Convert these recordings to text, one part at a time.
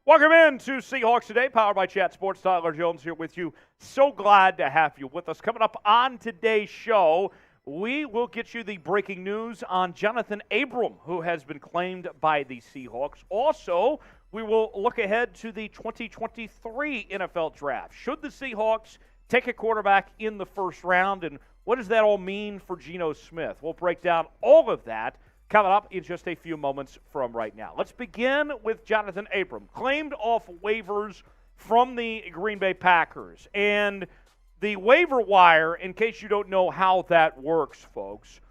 Welcome in to Seahawks Today, powered by Chat Sports. Tyler Jones here with you. So glad to have you with us. Coming up on today's show, we will get you the breaking news on Johnathan Abram, who has been claimed by the Seahawks. Also, we will look ahead to the 2023 NFL Draft. Should the Seahawks take a quarterback in the first round, and what does that all mean for Geno Smith? We'll break down all of that coming up in just a few moments from right now. Let's begin with Johnathan Abram, claimed off waivers from the Green Bay Packers. And the waiver wire, in case you don't know how that works, folks,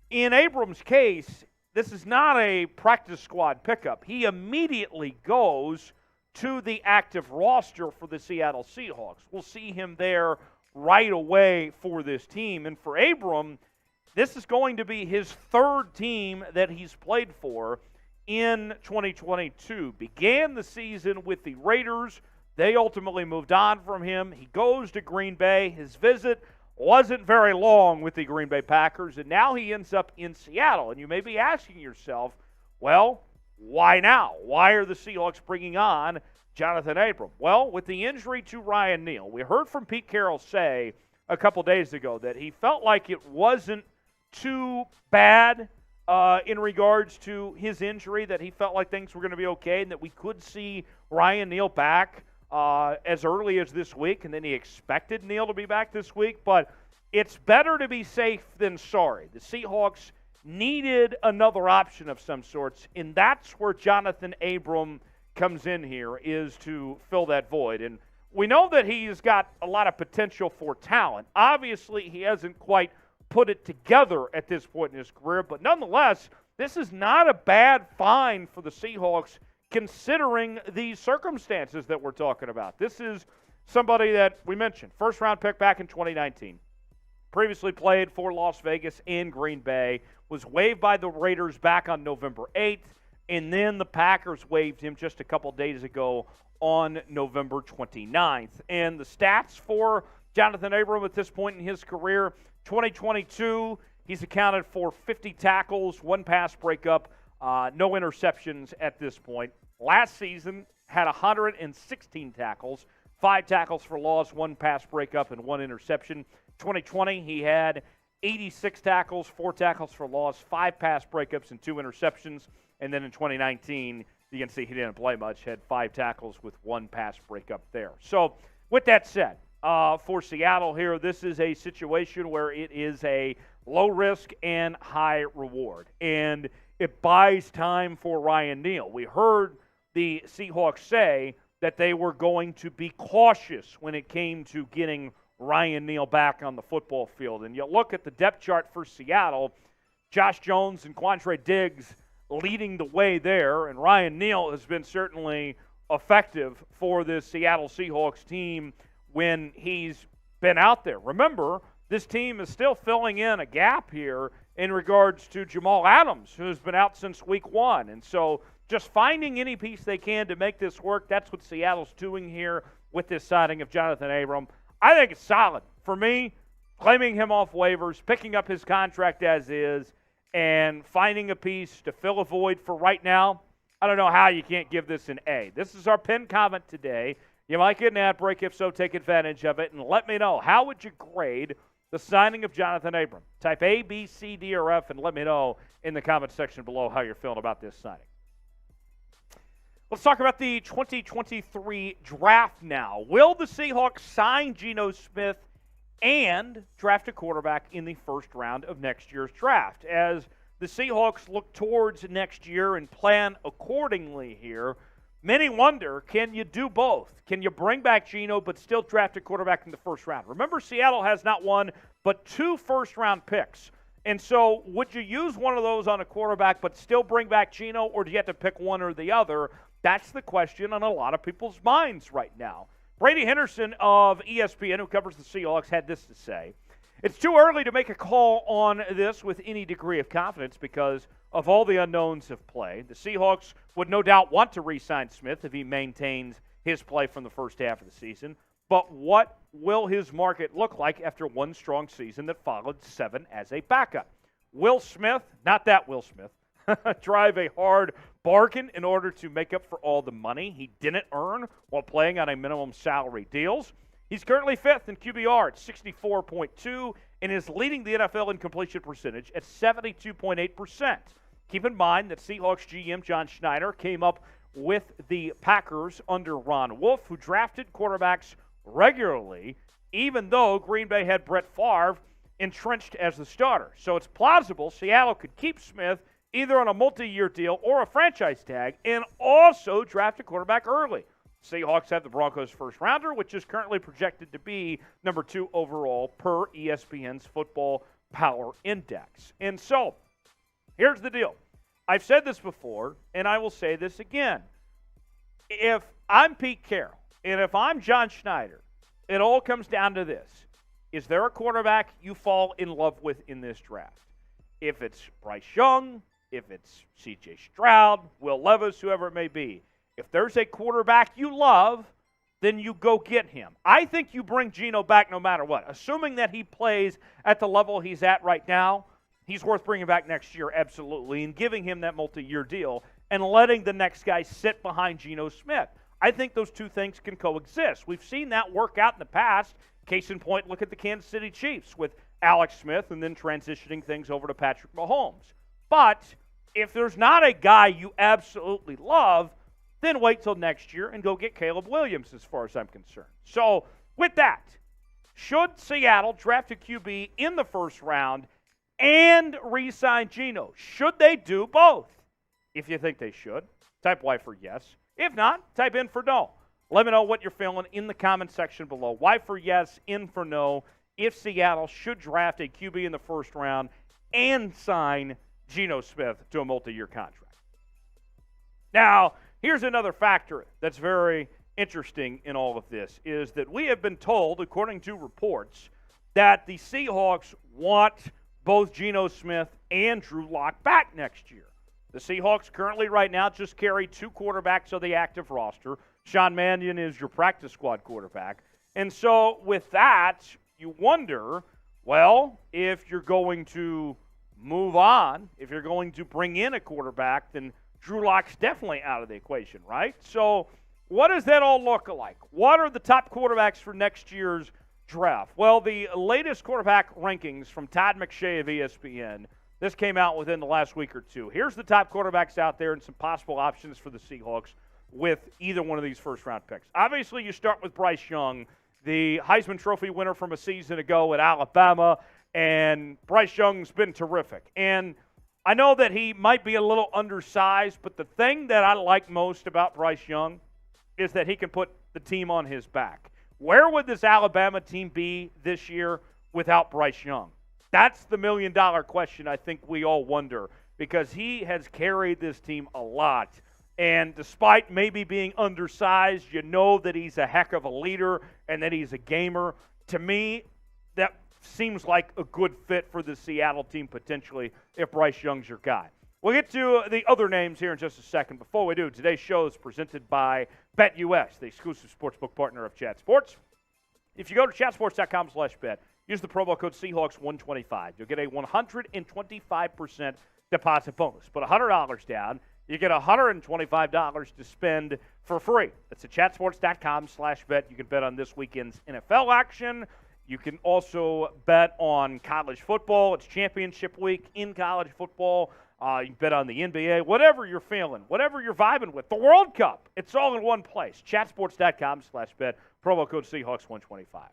in Abram's case, this is not a practice squad pickup. He immediately goes to the active roster for the Seattle Seahawks. We'll see him there right away for this team. And for Abram, this is going to be his third team that he's played for in 2022. Began the season with the Raiders. They ultimately moved on from him. He goes to Green Bay. His visit wasn't very long with the Green Bay Packers, and now he ends up in Seattle. And you may be asking yourself, well, why now? Why are the Seahawks bringing on Johnathan Abram? Well, with the injury to Ryan Neal, we heard from Pete Carroll say a couple days ago that he felt like it wasn't too bad in regards to his injury, that he felt like things were going to be okay and that we could see Ryan Neal back as early as this week, and then he expected Neal to be back this week. But it's better to be safe than sorry. The Seahawks needed another option of some sorts, and that's where Johnathan Abram comes in here, is to fill that void. And we know that he's got a lot of potential for talent. Obviously, he hasn't quite put it together at this point in his career, but nonetheless, this is not a bad find for the Seahawks considering the circumstances that we're talking about. This is somebody that we mentioned, first-round pick back in 2019, previously played for Las Vegas and Green Bay, was waived by the Raiders back on November 8th, and then the Packers waived him just a couple days ago on November 29th. And the stats for Johnathan Abram at this point in his career: 2022, he's accounted for 50 tackles, 1 pass breakup, no interceptions at this point. Last season, had 116 tackles, 5 tackles for loss, 1 pass breakup, and 1 interception. 2020, he had 86 tackles, 4 tackles for loss, 5 pass breakups, and 2 interceptions. And then in 2019, you can see he didn't play much, had 5 tackles with 1 pass breakup there. So with that said, for Seattle here, this is a situation where it is a low risk and high reward. And it buys time for Ryan Neal. We heard the Seahawks say that they were going to be cautious when it came to getting Ryan Neal back on the football field. And you look at the depth chart for Seattle, Josh Jones and Quandre Diggs leading the way there, and Ryan Neal has been certainly effective for this Seattle Seahawks team when he's been out there. Remember, this team is still filling in a gap here in regards to Jamal Adams, who's been out since week 1. And so just finding any piece they can to make this work, that's what Seattle's doing here with this signing of Johnathan Abram. I think it's solid. For me, claiming him off waivers, picking up his contract as is, and finding a piece to fill a void for right now, I don't know how you can't give this an A. This is our pinned comment today. You might get an ad break. If so, take advantage of it. And let me know, how would you grade the signing of Johnathan Abram? Type A, B, C, D, or F, and let me know in the comments section below how you're feeling about this signing. Let's talk about the 2023 draft now. Will the Seahawks sign Geno Smith and draft a quarterback in the first round of next year's draft? As the Seahawks look towards next year and plan accordingly here, many wonder, can you do both? Can you bring back Geno but still draft a quarterback in the first round? Remember, Seattle has not one but 2 first-round picks. And so would you use one of those on a quarterback but still bring back Geno, or do you have to pick one or the other? That's the question on a lot of people's minds right now. Brady Henderson of ESPN, who covers the Seahawks, had this to say: "It's too early to make a call on this with any degree of confidence because of all the unknowns of play. The Seahawks would no doubt want to re-sign Smith if he maintains his play from the first half of the season. But what will his market look like after one strong season that followed 7 as a backup? Will Smith, not that Will Smith, drive a hard bargain in order to make up for all the money he didn't earn while playing on a minimum salary deals. He's currently 5th in QBR at 64.2 and is leading the NFL in completion percentage at 72.8%. Keep in mind that Seahawks GM John Schneider came up with the Packers under Ron Wolf, who drafted quarterbacks regularly, even though Green Bay had Brett Favre entrenched as the starter. So it's plausible Seattle could keep Smith either on a multi-year deal or a franchise tag and also draft a quarterback early. Seahawks have the Broncos' first rounder, which is currently projected to be number 2 overall per ESPN's Football Power Index. And so, here's the deal. I've said this before, and I will say this again. If I'm Pete Carroll, and if I'm John Schneider, it all comes down to this. Is there a quarterback you fall in love with in this draft? If it's Bryce Young, if it's C.J. Stroud, Will Levis, whoever it may be, if there's a quarterback you love, then you go get him. I think you bring Geno back no matter what. Assuming that he plays at the level he's at right now, he's worth bringing back next year, absolutely, and giving him that multi-year deal and letting the next guy sit behind Geno Smith. I think those two things can coexist. We've seen that work out in the past. Case in point, look at the Kansas City Chiefs with Alex Smith and then transitioning things over to Patrick Mahomes. But if there's not a guy you absolutely love, then wait till next year and go get Caleb Williams as far as I'm concerned. So with that, should Seattle draft a QB in the first round and re-sign Geno? Should they do both? If you think they should, type Y for yes. If not, type in for no. Let me know what you're feeling in the comment section below. Y for yes, in for no. If Seattle should draft a QB in the first round and sign Geno Smith to a multi-year contract. Now, here's another factor that's very interesting in all of this, is that we have been told, according to reports, that the Seahawks want both Geno Smith and Drew Lock back next year. The Seahawks currently right now just carry 2 quarterbacks on the active roster. Sean Mannion is your practice squad quarterback. And so with that, you wonder, well, if you're going to move on, if you're going to bring in a quarterback, then Drew Lock's definitely out of the equation, right? So what does that all look like? What are the top quarterbacks for next year's draft? Well, the latest quarterback rankings from Todd McShay of ESPN, this came out within the last week or two. Here's the top quarterbacks out there and some possible options for the Seahawks with either one of these first-round picks. Obviously, you start with Bryce Young, the Heisman Trophy winner from a season ago at Alabama, and Bryce Young's been terrific. And I know that he might be a little undersized, but the thing that I like most about Bryce Young is that he can put the team on his back. Where would this Alabama team be this year without Bryce Young? That's the million-dollar question I think we all wonder, because he has carried this team a lot. And despite maybe being undersized, you know that he's a heck of a leader and that he's a gamer. To me, that seems like a good fit for the Seattle team potentially if Bryce Young's your guy. We'll get to the other names here in just a second. Before we do, today's show is presented by BetUS, the exclusive sportsbook partner of Chat Sports. If you go to chatsports.com/bet, use the promo code Seahawks125. You'll get a 125% deposit bonus. Put $100 down. You get $125 to spend for free. That's at chatsports.com/bet. You can bet on this weekend's NFL action. You can also bet on college football. It's championship week in college football. You can bet on the NBA, whatever you're feeling, whatever you're vibing with. The World Cup, it's all in one place. Chatsports.com/bet. Promo code Seahawks125.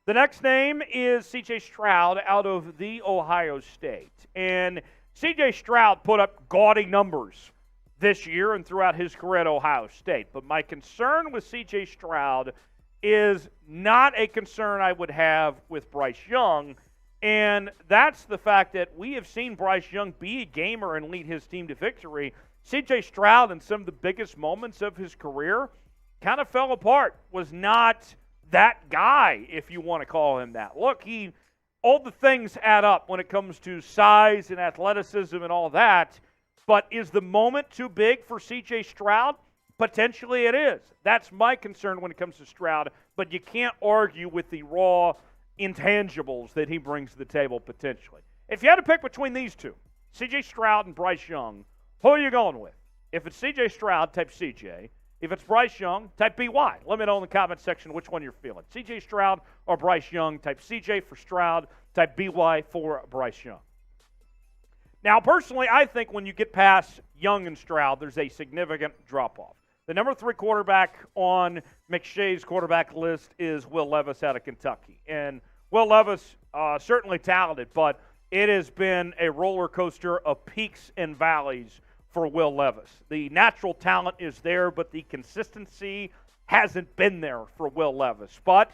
The next name is C.J. Stroud out of the Ohio State. And C.J. Stroud put up gaudy numbers this year and throughout his career at Ohio State. But my concern with C.J. Stroud is not a concern I would have with Bryce Young, and that's the fact that we have seen Bryce Young be a gamer and lead his team to victory. C.J. Stroud, in some of the biggest moments of his career, kind of fell apart, was not that guy, if you want to call him that. Look, all the things add up when it comes to size and athleticism and all that, but is the moment too big for C.J. Stroud? Potentially it is. That's my concern when it comes to Stroud, but you can't argue with the raw intangibles that he brings to the table potentially. If you had to pick between these two, C.J. Stroud and Bryce Young, who are you going with? If it's C.J. Stroud, type C.J. If it's Bryce Young, type B.Y. Let me know in the comment section which one you're feeling. C.J. Stroud or Bryce Young, type C.J. for Stroud, type B.Y. for Bryce Young. Now, personally, I think when you get past Young and Stroud, there's a significant drop-off. The number 3 quarterback on McShay's quarterback list is Will Levis out of Kentucky. And Will Levis, certainly talented, but it has been a roller coaster of peaks and valleys for Will Levis. The natural talent is there, but the consistency hasn't been there for Will Levis. But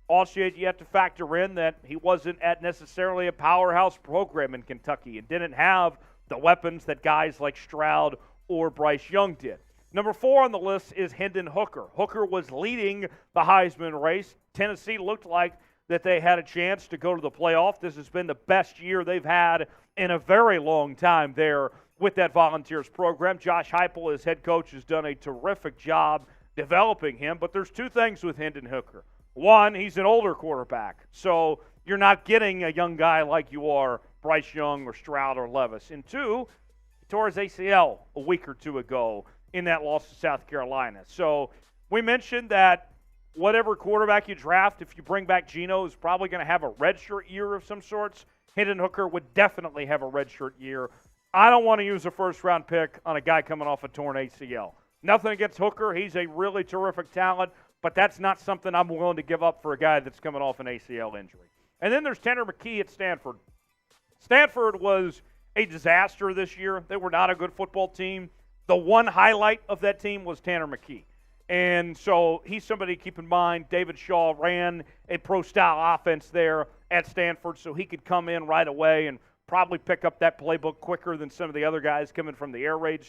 also you have to factor in that he wasn't at necessarily a powerhouse program in Kentucky and didn't have the weapons that guys like Stroud or Bryce Young did. Number 4 on the list is Hendon Hooker. Hooker was leading the Heisman race. Tennessee looked like that they had a chance to go to the playoff. This has been the best year they've had in a very long time there with that Volunteers program. Josh Heupel, as head coach, has done a terrific job developing him. But there's 2 things with Hendon Hooker. One, he's an older quarterback, so you're not getting a young guy like you are Bryce Young or Stroud or Levis. And 2, he tore his ACL a week or 2 ago in that loss to South Carolina. So we mentioned that whatever quarterback you draft, if you bring back Geno, is probably going to have a redshirt year of some sorts. Hendon Hooker would definitely have a redshirt year. I don't want to use a first-round pick on a guy coming off a torn ACL. Nothing against Hooker. He's a really terrific talent, but that's not something I'm willing to give up for a guy that's coming off an ACL injury. And then there's Tanner McKee at Stanford. Stanford was a disaster this year. They were not a good football team. The one highlight of that team was Tanner McKee. And so he's somebody to keep in mind. David Shaw ran a pro-style offense there at Stanford, so he could come in right away and probably pick up that playbook quicker than some of the other guys coming from the air raid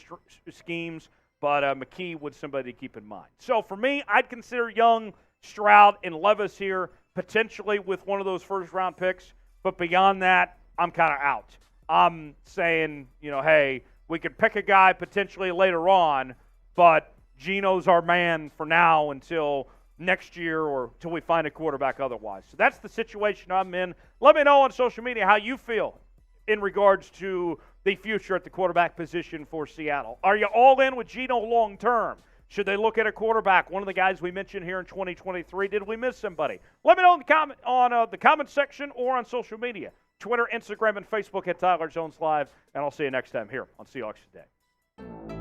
schemes. But McKee was somebody to keep in mind. So for me, I'd consider Young, Stroud, and Levis here, potentially with one of those first-round picks. But beyond that, I'm kind of out. I'm saying, hey, we could pick a guy potentially later on, but Geno's our man for now until next year or until we find a quarterback otherwise. So that's the situation I'm in. Let me know on social media how you feel in regards to the future at the quarterback position for Seattle. Are you all in with Geno long term? Should they look at a quarterback, one of the guys we mentioned here in 2023? Did we miss somebody? Let me know in the comment section or on social media. Twitter, Instagram, and Facebook at Tyler Jones Live. And I'll see you next time here on Seahawks Today.